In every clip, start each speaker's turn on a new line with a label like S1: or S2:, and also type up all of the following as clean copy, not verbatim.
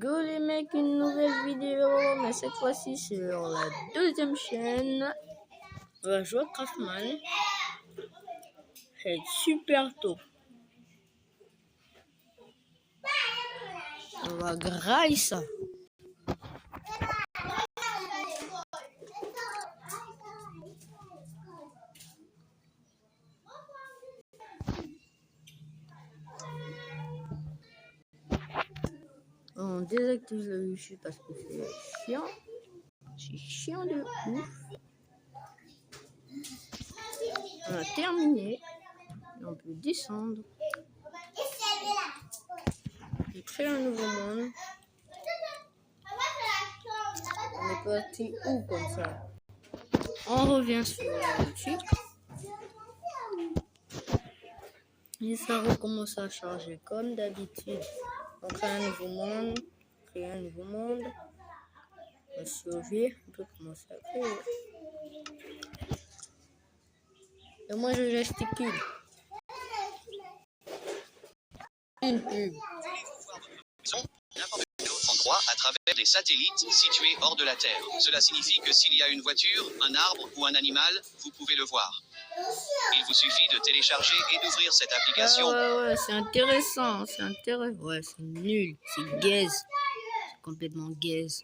S1: go les mecs, une nouvelle vidéo, mais cette fois-ci sur la deuxième chaîne. On va jouer à Craftman. C'est super tôt. On va grailler ça. On désactive le wifi parce que c'est chiant. C'est chiant de ouf. On a terminé. On peut descendre. Je crée un nouveau monde. On est parti où comme ça? On revient sur le titre. Et ça recommence à charger comme d'habitude. On crée un nouveau monde. Créer un nouveau monde. On survit. On peut commencer à créer. Et moi je gesticule. Une pub.
S2: N'importe quel autre endroit à travers des satellites situés hors de la Terre. Cela signifie que s'il y a une voiture, un arbre ou un animal, vous pouvez le voir. Il vous suffit de télécharger et d'ouvrir cette application.
S1: Ouais, c'est intéressant, c'est intéressant. Ouais, c'est nul, c'est gaze. C'est complètement gaze.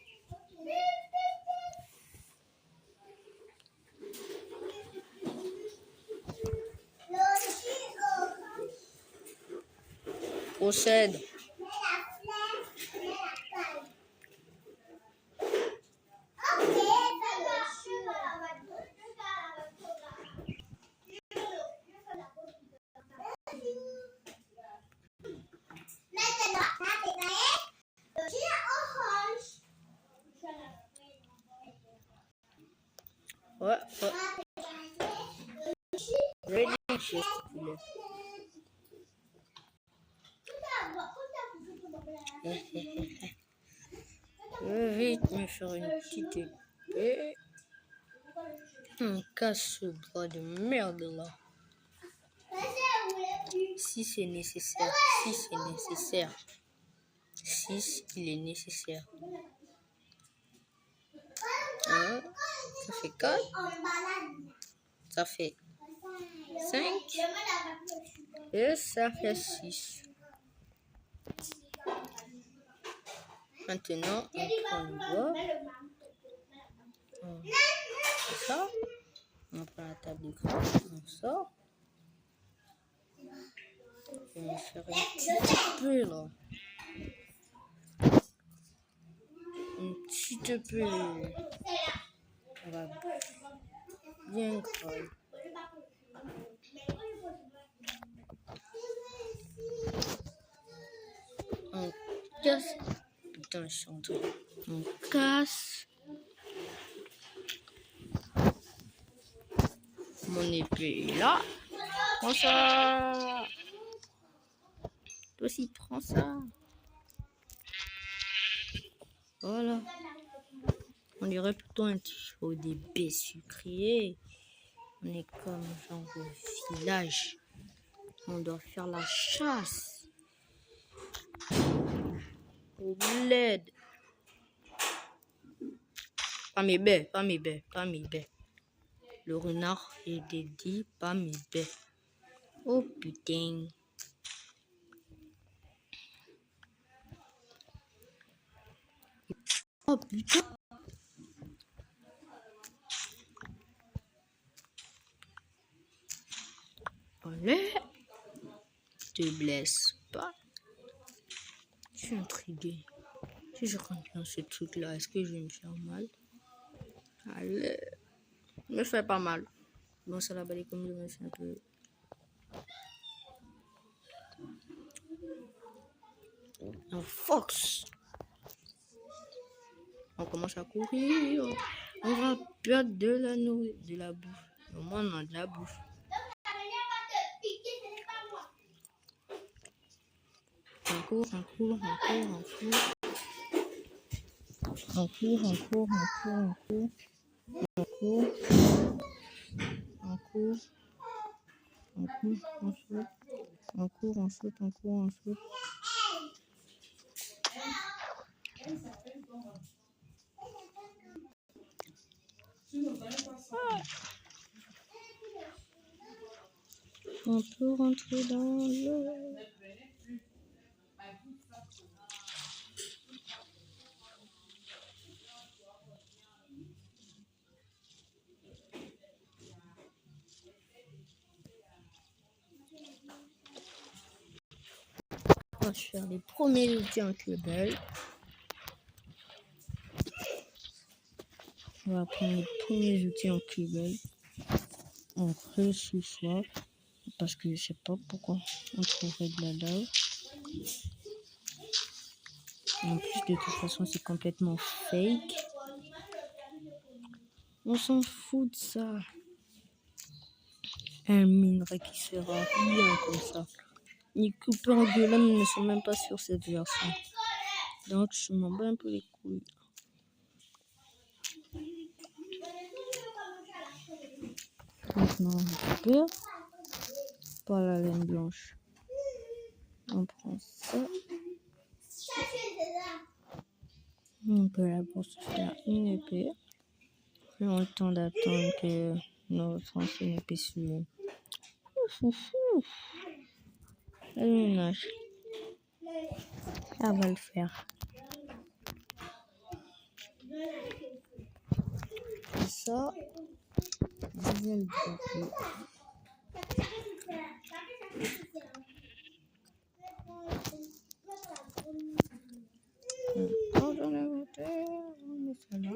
S1: Procède. Ouais. Ready, gesticuler. Je vais vite me faire une petite épée. On casse ce bras de merde là. Si c'est nécessaire. Si il est nécessaire. Hein? Ça fait 4. Ça fait 5. Et ça fait 6. Maintenant, on prend le bois. On fait ça. On prend la table de craft. On sort. Je vais me faire un petit peu là. Un petit peu. On va bien creuser. On casse. Putain, je suis en train. On casse. Mon épée est là. Prends ça. Toi aussi, prends ça. Voilà. On dirait plutôt un petit show des baies sucrées. On est comme genre au village. On doit faire la chasse. Au bled. Pas mes baies. Le renard est dédié, pas mes baies. Oh putain. Oh putain. Allez. Te blesse pas. Je suis intrigué. Si je rentre dans ce truc là, est-ce que je vais me faire mal? Allez. Me fais pas mal. Bon, ça la balai comme je me fais un peu. Un fox. On commence à courir. On va perdre de la nourriture, de la bouffe. Au moins, on a de la bouffe. On court. On saute. On peut rentrer dans le... On va faire les premiers outils en Clubbel. On va prendre les premiers outils en Clubbel. On ce soir. Parce que je sais pas pourquoi on trouverait de la lave. En plus, de toute façon, c'est complètement fake. On s'en fout de ça. Un minerai qui sert à rien comme ça. Les Cooper en Golem ne sont même pas sur cette version. Donc, je m'en bats un peu les couilles. Maintenant, on récupère. Par la laine blanche. On prend ça. On peut là pour se faire une épée. Prenons le temps d'attendre que notre ancienne épée suive. Le ménage. Ça va le faire. C'est ça. Deuxième drapeau. Dans l'inventaire, on met ça là.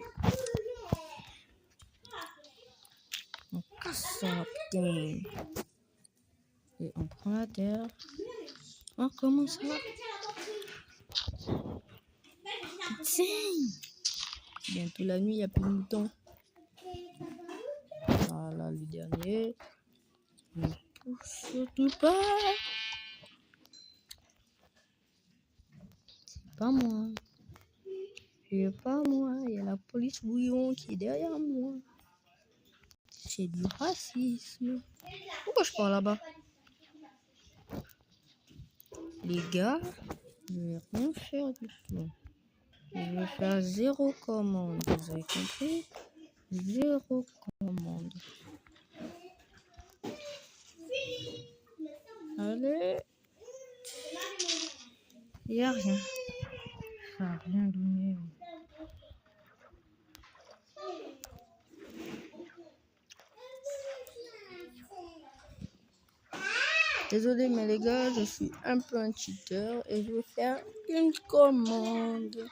S1: On casse ça, putain. Et on prend la terre. On commence là. Putain. Bientôt la nuit, il n'y a plus de moutons. Voilà le dernier. Ne pousse surtout pas. C'est pas moi. C'est pas moi. Il y a la police bouillon qui est derrière moi. C'est du racisme. Pourquoi je pars là-bas? Les gars, je vais rien faire du tout. Je vais faire 0 commande. Vous avez compris? 0 commande. Allez. Il n'y a rien. Ça n'a rien donné. Désolé, mais les gars, je suis un peu un cheater et je vais faire une commande.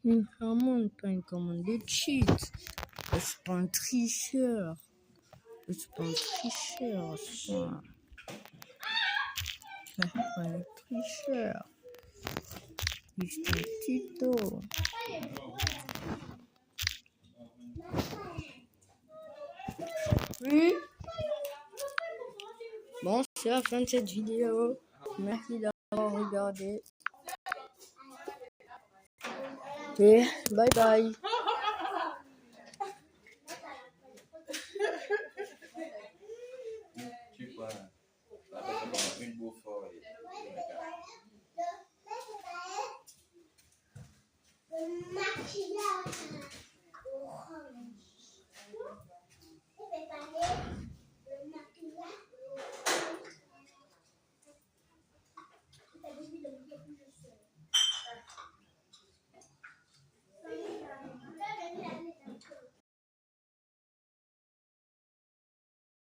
S1: Une commande, pas une commande de cheat. Je suis pas un tricheur. Je suis pas un tricheur. Je suis pas un tricheur. Juste un tuto. Oui. Bon, c'est la fin de cette vidéo. Merci d'avoir regardé. Et bye bye.
S3: Tu vois, une bouffe.